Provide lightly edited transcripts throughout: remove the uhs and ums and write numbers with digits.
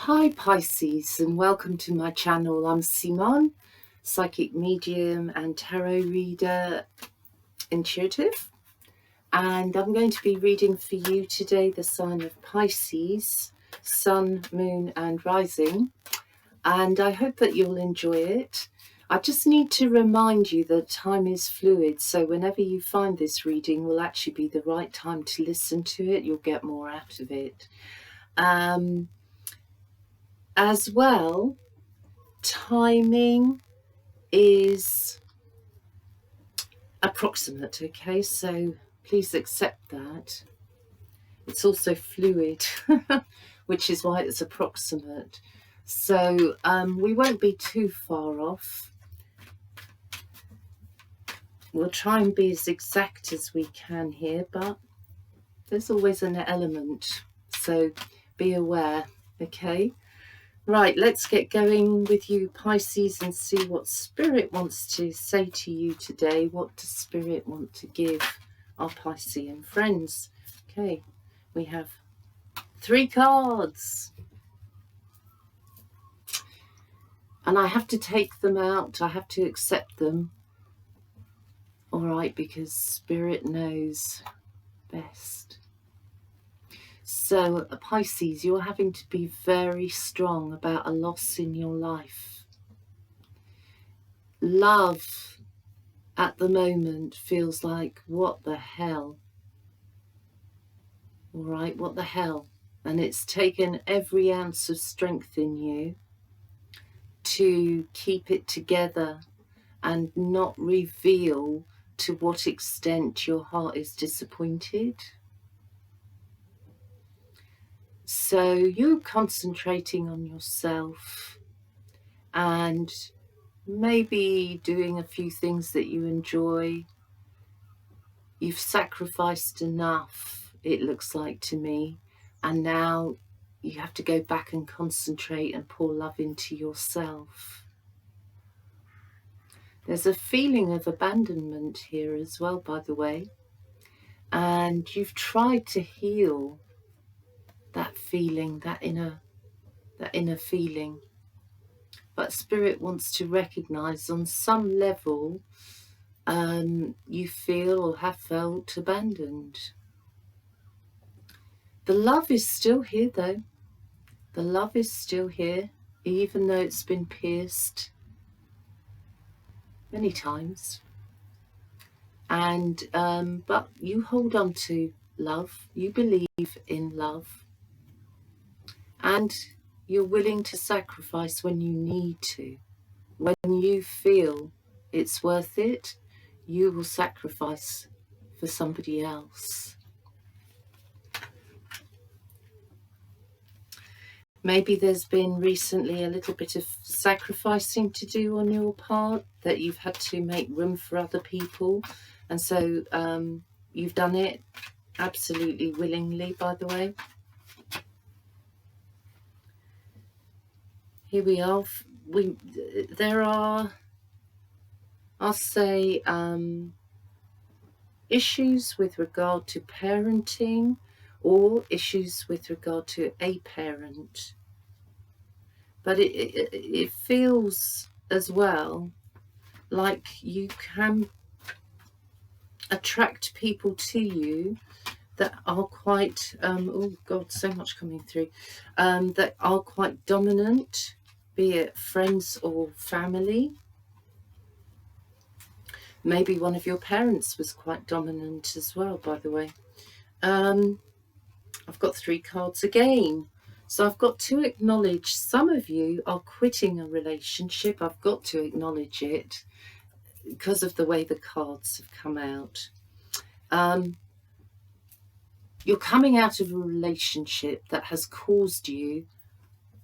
Hi Pisces, and welcome to my channel. I'm Simone, psychic medium and tarot reader intuitive, and I'm going to be reading for you today the sign of Pisces, sun, moon and rising, and I hope that you'll enjoy it. I just need to remind you that time is fluid, so whenever you find this reading will actually be the right time to listen to it. You'll get more out of it. As well, timing is approximate, okay, so please accept that. It's also fluid, which is why it's approximate. So we won't be too far off. We'll try and be as exact as we can here, but there's always an element, so be aware, okay? Right, let's get going with you, Pisces, and see what Spirit wants to say to you today. What does Spirit want to give our Piscean friends? Okay, we have 3 cards. And I have to take them out. I have to accept them. All right, because Spirit knows best. So, Pisces, you're having to be very strong about a loss in your life. Love at the moment feels like, what the hell? All right, what the hell? And it's taken every ounce of strength in you to keep it together and not reveal to what extent your heart is disappointed. So you're concentrating on yourself and maybe doing a few things that you enjoy. You've sacrificed enough, it looks like to me, and now you have to go back and concentrate and pour love into yourself. There's a feeling of abandonment here as well, by the way, and you've tried to heal that feeling, that inner feeling. But Spirit wants to recognize on some level you feel or have felt abandoned. The love is still here though. The love is still here, even though it's been pierced many times. And but you hold on to love, you believe in love, and you're willing to sacrifice when you need to. When you feel it's worth it, you will sacrifice for somebody else. Maybe there's been recently a little bit of sacrificing to do on your part, that you've had to make room for other people. And so you've done it absolutely willingly, by the way. Here we are. There are, I'll say, issues with regard to parenting or issues with regard to a parent. But it feels as well like you can attract people to you that are quite, oh God, so much coming through, that are quite dominant, be it friends or family. Maybe one of your parents was quite dominant as well, by the way. I've got 3 cards again. So I've got to acknowledge some of you are quitting a relationship. I've got to acknowledge it because of the way the cards have come out. You're coming out of a relationship that has caused you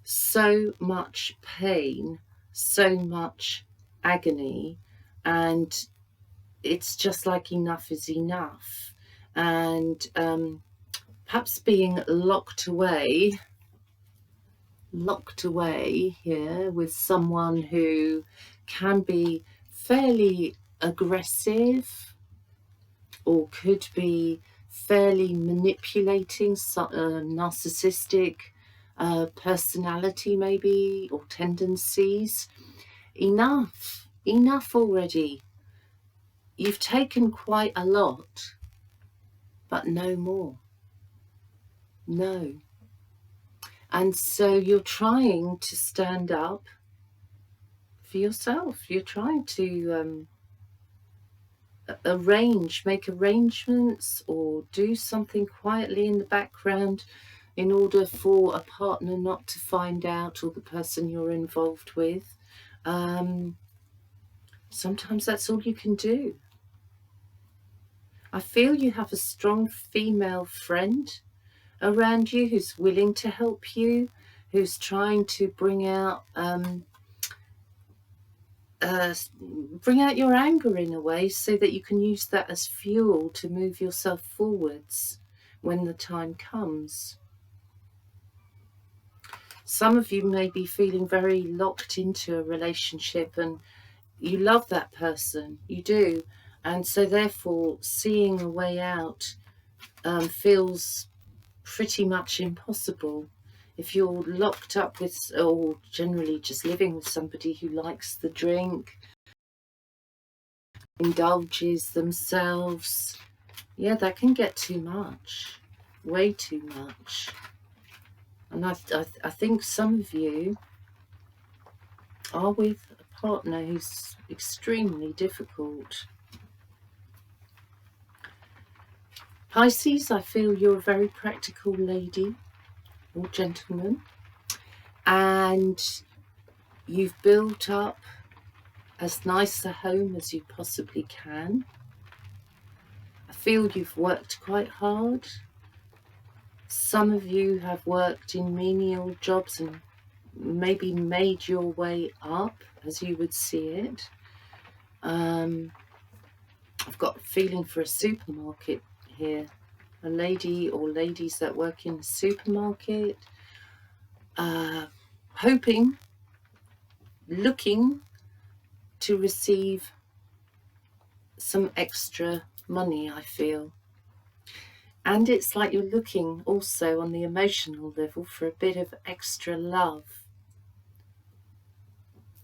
so much pain, so much agony, and it's just like enough is enough. And perhaps being locked away here with someone who can be fairly aggressive or could be fairly manipulating, narcissistic, personality maybe, or tendencies. Enough already. You've taken quite a lot, but no more. No. And so you're trying to stand up for yourself. You're trying to make arrangements or do something quietly in the background in order for a partner not to find out, or the person you're involved with. Sometimes that's all you can do. I feel you have a strong female friend around you who's willing to help you, who's trying to bring out your anger in a way, so that you can use that as fuel to move yourself forwards when the time comes. Some of you may be feeling very locked into a relationship and you love that person, you do, and so therefore seeing a way out feels pretty much impossible. If you're locked up with, or generally just living with somebody who likes the drink, indulges themselves, yeah, that can get too much, way too much. And I think some of you are with a partner who's extremely difficult. Pisces, I feel you're a very practical lady or gentleman, and you've built up as nice a home as you possibly can. I feel you've worked quite hard. Some of you have worked in menial jobs and maybe made your way up, as you would see it. I've got a feeling for a supermarket here. A lady or ladies that work in a supermarket, hoping, looking to receive some extra money, I feel. And it's like you're looking also on the emotional level for a bit of extra love.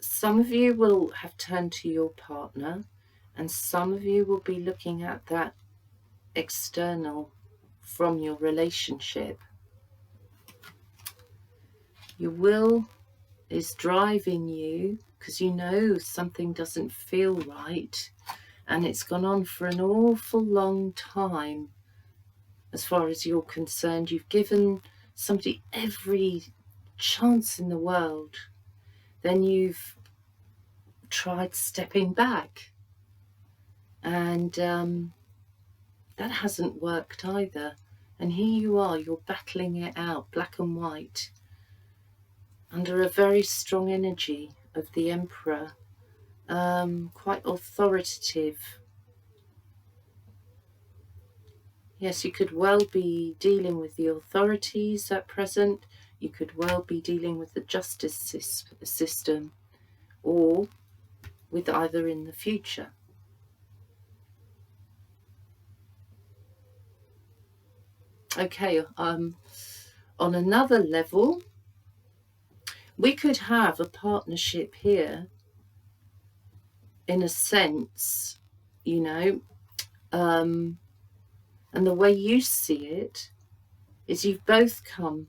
Some of you will have turned to your partner, and some of you will be looking at that external from your relationship. Your will is driving you because you know something doesn't feel right, and it's gone on for an awful long time. As far as you're concerned, you've given somebody every chance in the world, then you've tried stepping back, and that hasn't worked either. And here you are, you're battling it out, black and white, under a very strong energy of the Emperor, quite authoritative. Yes, you could well be dealing with the authorities at present. You could well be dealing with the justice system, or with either in the future. Okay, on another level, we could have a partnership here, in a sense, you know, and the way you see it is you've both come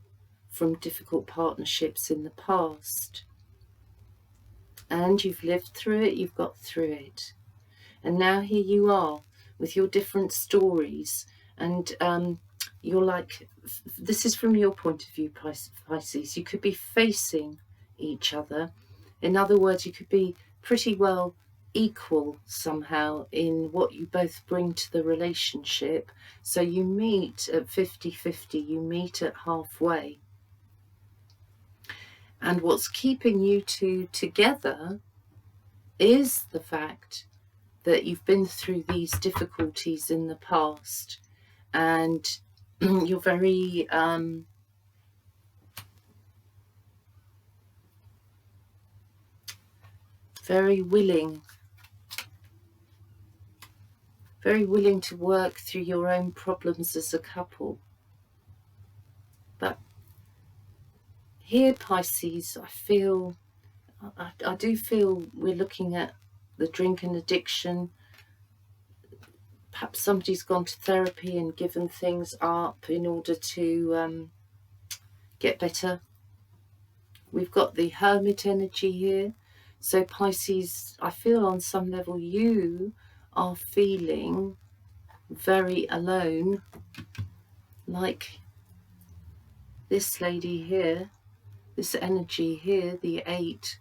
from difficult partnerships in the past, and you've lived through it, you've got through it, and now here you are with your different stories, and you're like, this is from your point of view, Pisces, you could be facing each other. In other words, you could be pretty well equal somehow in what you both bring to the relationship. So you meet at 50-50, you meet at halfway. And what's keeping you two together is the fact that you've been through these difficulties in the past, and you're very very willing to work through your own problems as a couple. But Here, Pisces, I do feel we're looking at the drinking addiction. Perhaps somebody's gone to therapy and given things up in order to get better. We've got the Hermit energy here. So Pisces, I feel on some level you are feeling very alone, like this lady here, this energy here, the Eight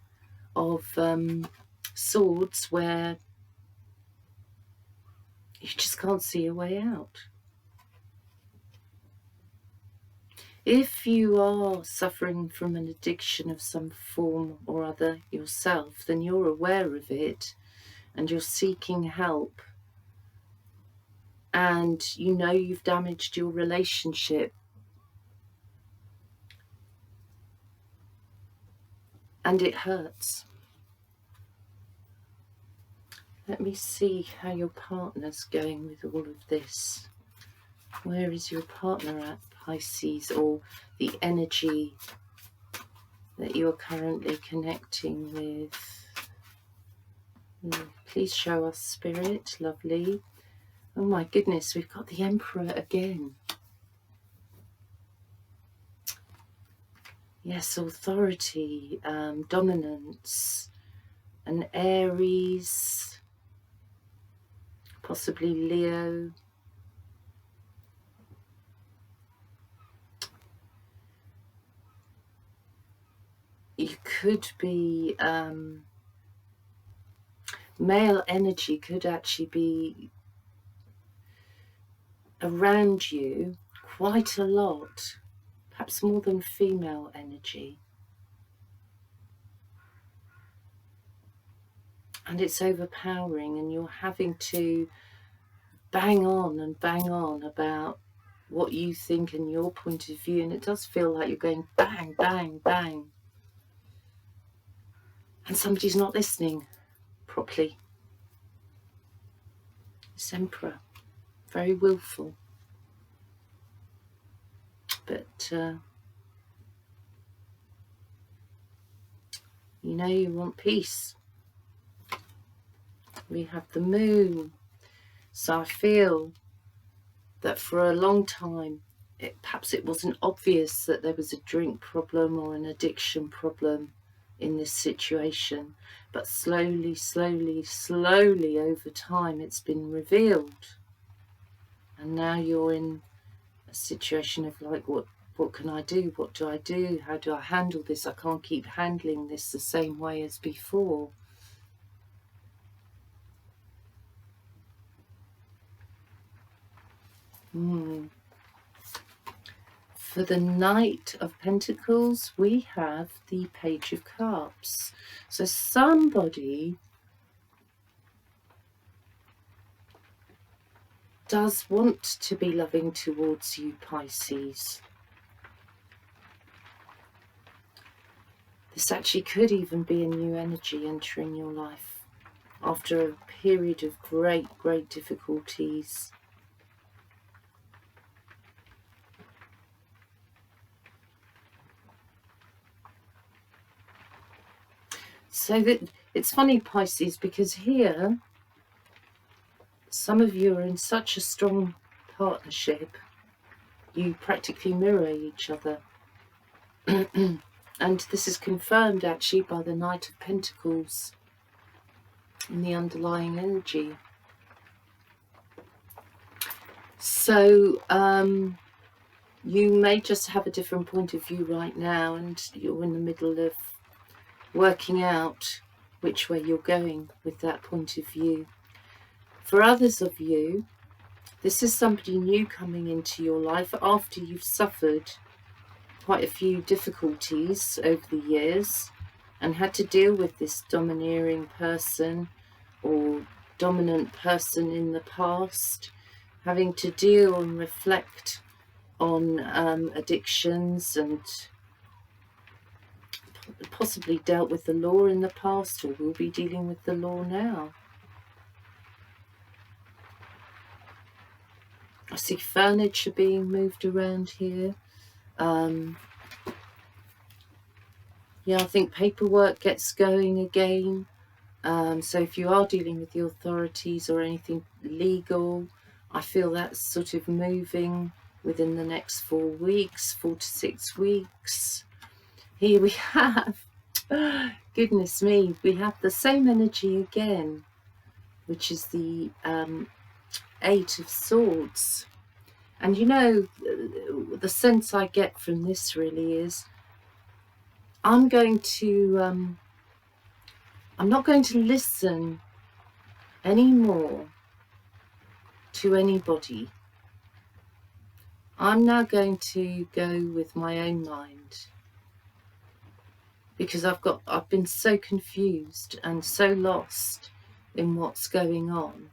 of Swords, where you just can't see a way out. If you are suffering from an addiction of some form or other yourself, then you're aware of it and you're seeking help, and you know you've damaged your relationship, and it hurts. Let me see how your partner's going with all of this. Where is your partner at, Pisces, or the energy that you're currently connecting with? Please show us, Spirit. Lovely. Oh my goodness, we've got the Emperor again. Yes, authority, dominance, an Aries, possibly Leo. You could be, male energy could actually be around you quite a lot, perhaps more than female energy. And it's overpowering, and you're having to bang on and bang on about what you think and your point of view, and it does feel like you're going bang, bang, bang. And somebody's not listening properly. This Emperor, very willful. But you know you want peace. We have the Moon. So I feel that for a long time, perhaps it wasn't obvious that there was a drink problem or an addiction problem in this situation, but slowly, slowly, slowly over time it's been revealed, and now you're in a situation of like, what can I do? What do I do? How do I handle this? I can't keep handling this the same way as before. For the Knight of Pentacles, we have the Page of Cups. So somebody does want to be loving towards you, Pisces. This actually could even be a new energy entering your life after a period of great, great difficulties. So that it's funny, Pisces, because here some of you are in such a strong partnership, you practically mirror each other. And this is confirmed actually by the Knight of Pentacles in the underlying energy. So you may just have a different point of view right now, and you're in the middle of working out which way you're going with that point of view. For others of you, this is somebody new coming into your life after you've suffered quite a few difficulties over the years and had to deal with this domineering person or dominant person in the past, having to deal and reflect on addictions, and possibly dealt with the law in the past or will be dealing with the law now. I see furniture being moved around here. Yeah, I think paperwork gets going again. So if you are dealing with the authorities or anything legal, I feel that's sort of moving within the next 4 weeks, 4 to 6 weeks. Here we have, goodness me, we have the same energy again, which is the Eight of Swords. And you know, the sense I get from this really is I'm not going to listen anymore to anybody. I'm now going to go with my own mind, because I've been so confused and so lost in what's going on,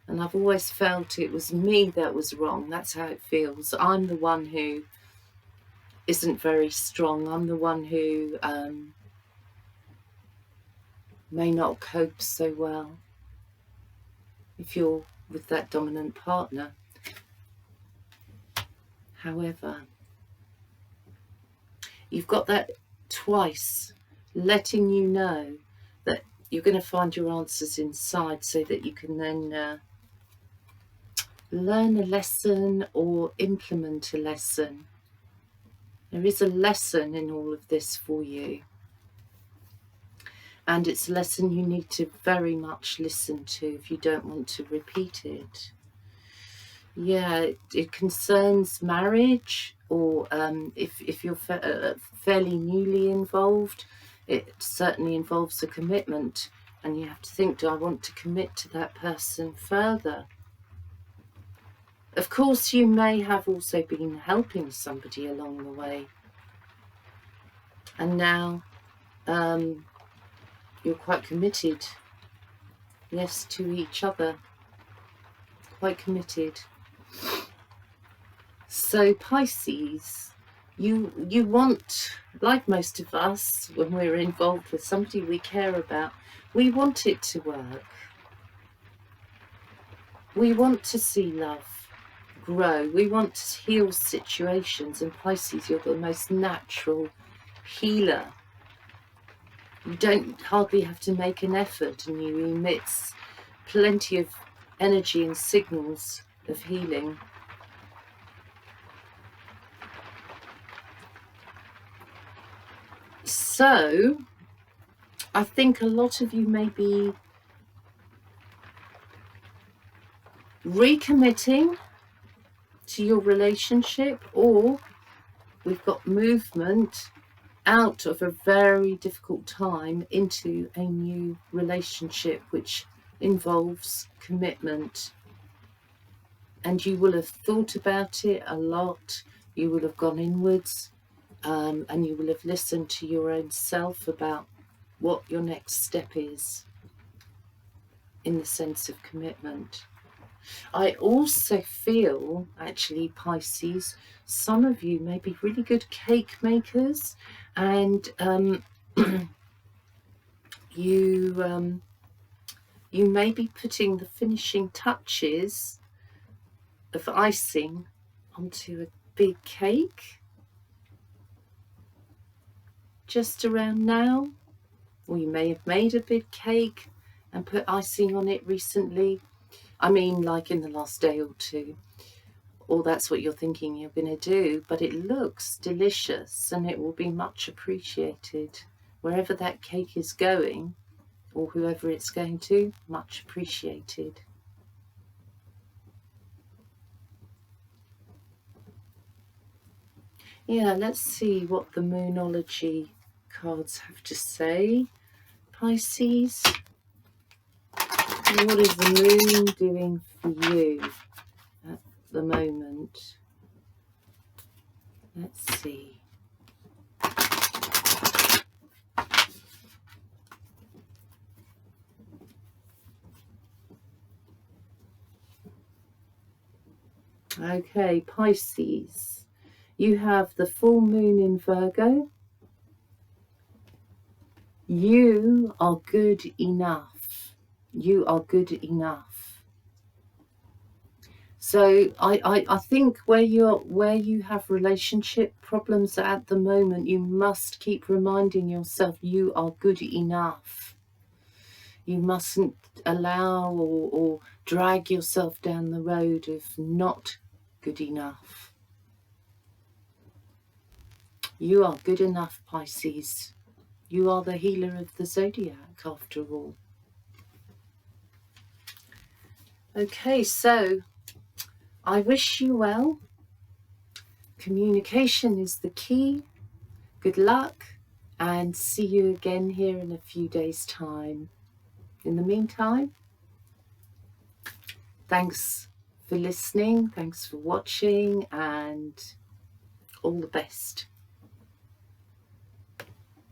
and I've always felt it was me that was wrong. That's how it feels. I'm the one who isn't very strong. I'm the one who may not cope so well if you're with that dominant partner. However, you've got that twice letting you know that you're going to find your answers inside, so that you can then learn a lesson or implement a lesson. There is a lesson in all of this for you, and it's a lesson you need to very much listen to if you don't want to repeat it. Yeah, it concerns marriage, or if you're fairly newly involved, it certainly involves a commitment, and you have to think, do I want to commit to that person further? Of course, you may have also been helping somebody along the way, and now you're quite committed, yes, to each other, quite committed. So Pisces, you want, like most of us, when we're involved with somebody we care about, we want it to work. We want to see love grow. We want to heal situations, and Pisces, you're the most natural healer. You don't hardly have to make an effort, and you emit plenty of energy and signals of healing. So I think a lot of you may be recommitting to your relationship, or we've got movement out of a very difficult time into a new relationship which involves commitment. And you will have thought about it a lot. You will have gone inwards, and you will have listened to your own self about what your next step is in the sense of commitment. I also feel, actually, Pisces, some of you may be really good cake makers, and you may be putting the finishing touches of icing onto a big cake just around now, or you may have made a big cake and put icing on it recently. I mean, like in the last day or two, or that's what you're thinking you're going to do, but it looks delicious and it will be much appreciated. Wherever that cake is going, or whoever it's going to, much appreciated. Yeah, let's see what the Moonology cards have to say. Pisces, what is the moon doing for you at the moment? Let's see. Okay, Pisces, you have the full moon in Virgo. You are good enough. You are good enough. So I think where you have relationship problems at the moment, you must keep reminding yourself you are good enough. You mustn't allow or drag yourself down the road of not good enough. You are good enough, Pisces. You are the healer of the zodiac, after all. Okay, so I wish you well. Communication is the key. Good luck, and see you again here in a few days' time. In the meantime, thanks for listening, thanks for watching, and all the best.